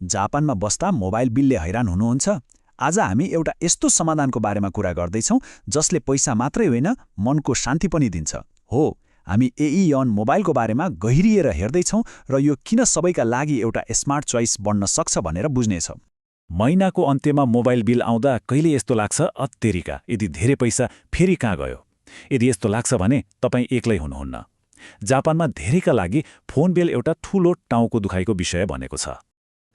जापानमा बस्दा मोबाइल बिलले हैरान हुनुहुन्छ? आज हामी एउटा यस्तो समाधानको बारेमा कुरा गर्दैछौँ जसले पैसा मात्रै होइन मनको शान्ति पनि दिन्छ। हो, हामी एइओन मोबाइलको बारेमा गहिरिएर हेर्दैछौँ र यो किन सबैका लागि एउटा स्मार्ट चोइस बन्न सक्छ भनेर बुझ्नेछौँ। महिनाको अन्त्यमा मोबाइल बिल आउँदा कहिले यस्तो लाग्छ, अत्तेरिका यदि धेरै पैसा फेरि कहाँ गयो। यदि यस्तो लाग्छ भने तपाईँ एक्लै हुनुहुन्न। जापानमा धेरैका लागि फोन बिल एउटा ठूलो टाउको दुखाइको विषय बनेको छ।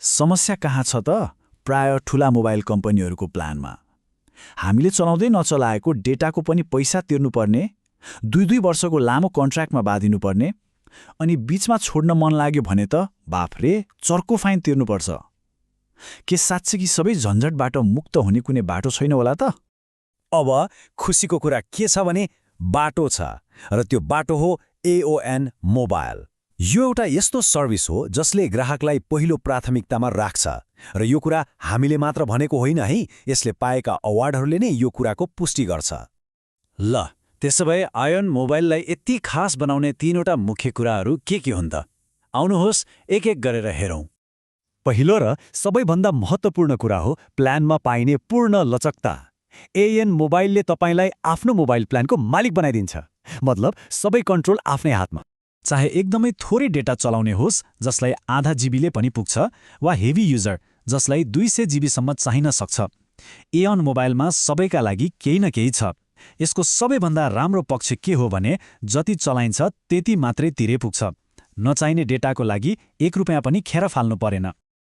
समस्या कहाँ छ त? प्राय ठूला मोबाइल कम्पनीहरूको प्लानमा हामीले चलाउँदै नचलाएको डेटाको पनि पैसा तिर्नुपर्ने, 2-2 वर्षको लामो कन्ट्र्याक्टमा बाँधिनुपर्ने, अनि बीचमा छोड्न मन लाग्यो भने त बाफरे चर्को फाइन तिर्नुपर्छ। के साँच्चै कि सबै झन्झटबाट मुक्त हुने कुनै बाटो छैन होला त? अब खुसीको कुरा के छ भने बाटो छ, र त्यो बाटो हो एओएन मोबाइल। यो एउटा यस्तो सर्भिस हो जसले ग्राहकलाई पहिलो प्राथमिकतामा राख्छ, र यो कुरा हामीले मात्र भनेको होइन है, यसले पाएका अवार्डहरूले नै यो कुराको पुष्टि गर्छ। ल त्यसो भए आयोन मोबाइललाई यति खास बनाउने 3वटा मुख्य कुराहरू के हुन् त? आउनुहोस् एक एक गरेर हेरौँ। पहिलो र सबैभन्दा महत्त्वपूर्ण कुरा हो प्लानमा पाइने पूर्ण लचकता। एएन मोबाइलले तपाईँलाई आफ्नो मोबाइल प्लानको मालिक बनाइदिन्छ, मतलब सबै कन्ट्रोल आफ्नै हातमा। चाहे एकदमै थोरै डेटा चलाउने होस् जसलाई आधा जीबीले पनि पुग्छ, वा हेभी युजर जसलाई 200 जीबीसम्म चाहिन सक्छ, एओन मोबाइलमा सबैका लागि केही न केही छ। यसको सबैभन्दा राम्रो पक्ष के हो भने जति चलाइन्छ त्यति मात्रै तिरे पुग्छ। नचाहिने डेटाको लागि 1 रुपैयाँ पनि खेर फाल्नु परेन।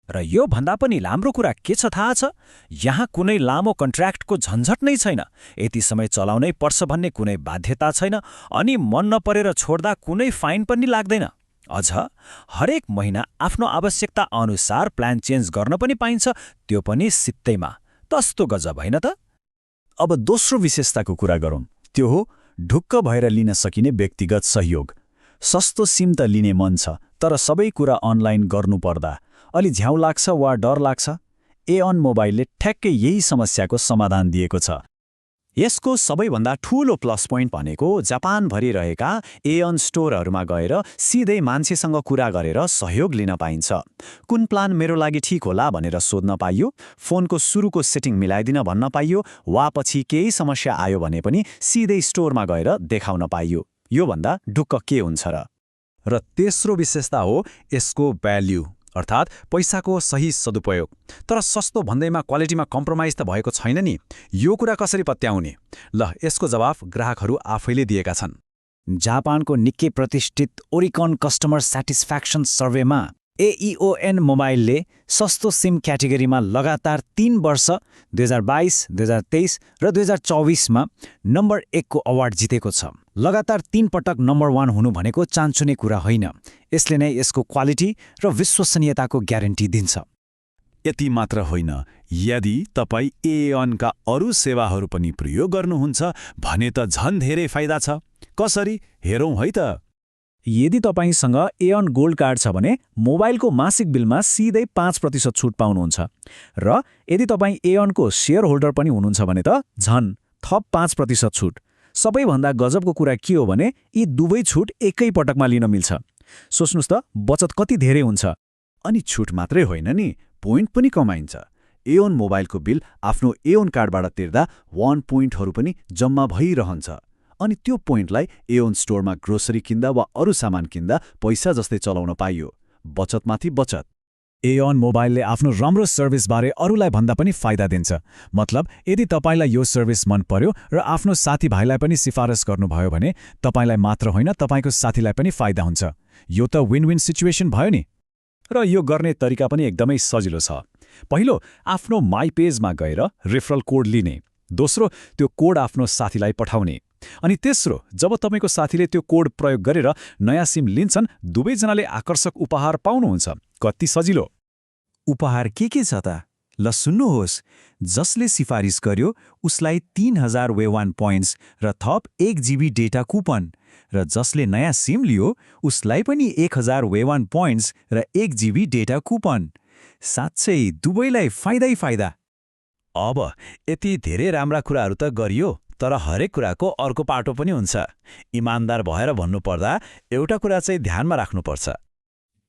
र यो भन्दा पनि राम्रो कुरा के छ थाहा छ? यहाँ कुनै लामो कन्ट्र्याक्टको झन्झट नै छैन। यति समय चलाउनै पर्छ भन्ने कुनै बाध्यता छैन, अनि मन नपरेर छोड्दा कुनै फाइन पनि लाग्दैन। अझ हरेक महिना आफ्नो आवश्यकता अनुसार प्लान चेन्ज गर्न पनि पाइन्छ, त्यो पनि सित्तैमा। कस्तो गजब होइन त? अब दोस्रो विशेषताको कुरा गरौँ। त्यो हो ढुक्क भएर लिन सकिने व्यक्तिगत सहयोग। सस्तो सिम त लिने मन छ, तर सबै कुरा अनलाइन गर्नुपर्दा अलि झ्याउ लाग्छ वा डर लाग्छ। एओन मोबाइलले ठ्याक्कै यही समस्याको समाधान दिएको छ। यसको सबैभन्दा ठूलो प्लस पोइन्ट भनेको जापानभरि रहेका एओन स्टोरहरूमा गएर सिधै मान्छेसँग कुरा गरेर सहयोग लिन पाइन्छ। कुन प्लान मेरो लागि ठिक होला भनेर सोध्न पाइयो, फोनको सुरुको सेटिङ मिलाइदिन भन्न पाइयो, वा पछि केही समस्या आयो भने पनि सिधै स्टोरमा गएर देखाउन पाइयो। योभन्दा ढुक्क के हुन्छ र? र तेस्रो विशेषता हो यसको भ्याल्यु, अर्थात् पैसाको सही सदुपयोग। तर सस्तो भन्दैमा क्वालिटीमा कम्प्रोमाइज त भएको छैन नि। यो कुरा कसरी पत्याउने? ल यसको जवाफ ग्राहकहरू आफैले दिएका छन्। जापानको निकै प्रतिष्ठित ओरिकन कस्टमर स्याटिस्फ्याक्सन सर्वेमा एइओएन मोबाइलले सस्तो सिम क्याटेगोरीमा लगातार 3 वर्ष 2022, 2023 र 2024मा नम्बर 1 को अवार्ड जितेको छ। लगातार 3 पटक नम्बर 1 हुनु भनेको चान्चुने कुरा होइन। यसले नै यसको क्वालिटी र विश्वसनीयताको ग्यारेन्टी दिन्छ। यति मात्र होइन, यदि तपाईँ एओनका अरू सेवाहरू पनि प्रयोग गर्नुहुन्छ भने त झन् धेरै फाइदा छ। कसरी हेरौँ है त? यदि तपाईसँग एओन गोल्ड कार्ड छ भने मोबाइलको मासिक बिलमा सिधै 5% छुट पाउनुहुन्छ, र यदि तपाईँ एओनको शेयर होल्डर पनि हुनुहुन्छ भने त झन् थप 5% छुट। सबैभन्दा गजबको कुरा के हो भने यी दुवै छुट एकै पटकमा लिन मिल्छ। सोच्नुस् त बचत कति धेरै हुन्छ। अनि छुट मात्रै होइन नि, पोइन्ट पनि कमाइन्छ। एओन मोबाइलको बिल आफ्नो एओन कार्डबाट तिर्दा 1 पोइन्टहरू पनि जम्मा भइरहन्छ, अनि त्यो पोइन्टलाई एओन स्टोरमा ग्रोसरी किन्दा वा अरू सामान किन्दा पैसा जस्तै चलाउन पाइयो। बचतमाथि बचत। एओन मोबाइलले आफ्नो राम्रो सर्भिसबारे अरूलाई भन्दा पनि फाइदा दिन्छ। मतलब यदि तपाईँलाई यो सर्भिस मन पर्यो र आफ्नो साथीभाइलाई पनि सिफारिस गर्नुभयो भने तपाईँलाई मात्र होइन तपाईँको साथीलाई पनि फाइदा हुन्छ। यो त विन विन सिचुएसन भयो नि। र यो गर्ने तरिका पनि एकदमै सजिलो छ। पहिलो, आफ्नो माई पेजमा गएर रेफरल कोड लिने। दोस्रो, त्यो कोड आफ्नो साथीलाई पठाउने। अनि तेस्रो, जब तपाईँको साथीले त्यो कोड प्रयोग गरेर नयाँ सिम लिन्छन्, दुवैजनाले आकर्षक उपहार पाउनुहुन्छ। कति सजिलो! उपहार के छ त? ल सुन्नुहोस्। जसले सिफारिस गर्यो उसलाई 3000 वेवान पोइन्ट्स र थप 1 जीबी डेटा कुपन, र जसले नयाँ सिम लियो उसलाई पनि 1000 वेवान पोइन्ट्स र 1 जीबी डेटा कुपन। साँच्चै दुवैलाई फाइदै फाइदा। अब यति धेरै राम्रा कुराहरू त गरियो, तर हरेक कुराको अर्को पाटो पनि हुन्छ। इमानदार भएर भन्नुपर्दा एउटा कुरा चाहिँ ध्यानमा राख्नुपर्छ।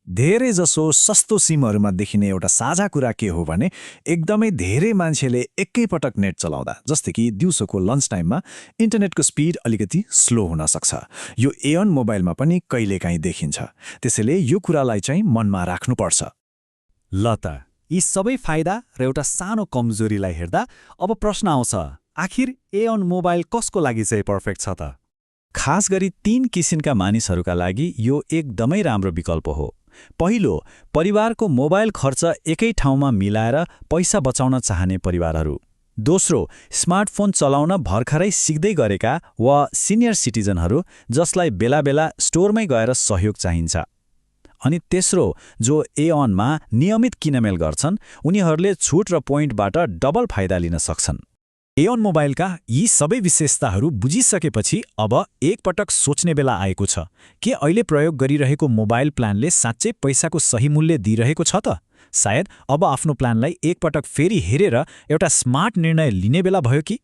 धेरैजसो सस्तो सिमहरूमा देखिने एउटा साझा कुरा के हो भने एकदमै धेरै मान्छेले एकैपटक नेट चलाउँदा, जस्तै कि दिउँसोको लन्च टाइममा इन्टरनेटको स्पिड अलिकति स्लो हुन सक्छ। यो एअन मोबाइलमा पनि कहिलेकाहीँ देखिन्छ। त्यसैले यो कुरालाई चाहिँ मनमा राख्नुपर्छ। ल त यी सबै फाइदा र एउटा सानो कमजोरीलाई हेर्दा अब प्रश्न आउँछ, आखिर एअन मोबाइल कसको लागि चाहिँ पर्फेक्ट छ त? खास गरी 3 किसिमका मानिसहरूका लागि यो एकदमै राम्रो विकल्प हो। पहिलो, परिवारको मोबाइल खर्च एकै ठाउँमा मिलाएर पैसा बचाउन चाहने परिवारहरू। दोस्रो, स्मार्टफोन चलाउन भर्खरै सिक्दै गरेका वा सिनियर सिटिजनहरू जसलाई बेला बेला स्टोरमै गएर सहयोग चाहिन्छ। अनि तेस्रो, जो एअनमा नियमित किनमेल गर्छन्, उनीहरूले छुट र पोइन्टबाट डबल फाइदा लिन सक्छन्। एअन मोबाइलका यी सबै विशेषताहरू बुझिसकेपछि अब एकपटक सोच्ने बेला आएको छ, के अहिले प्रयोग गरिरहेको मोबाइल प्लानले साँच्चै पैसाको सही मूल्य दिइरहेको छ त? सायद अब आफ्नो प्लानलाई एकपटक फेरि हेरेर एउटा स्मार्ट निर्णय लिने बेला भयो कि?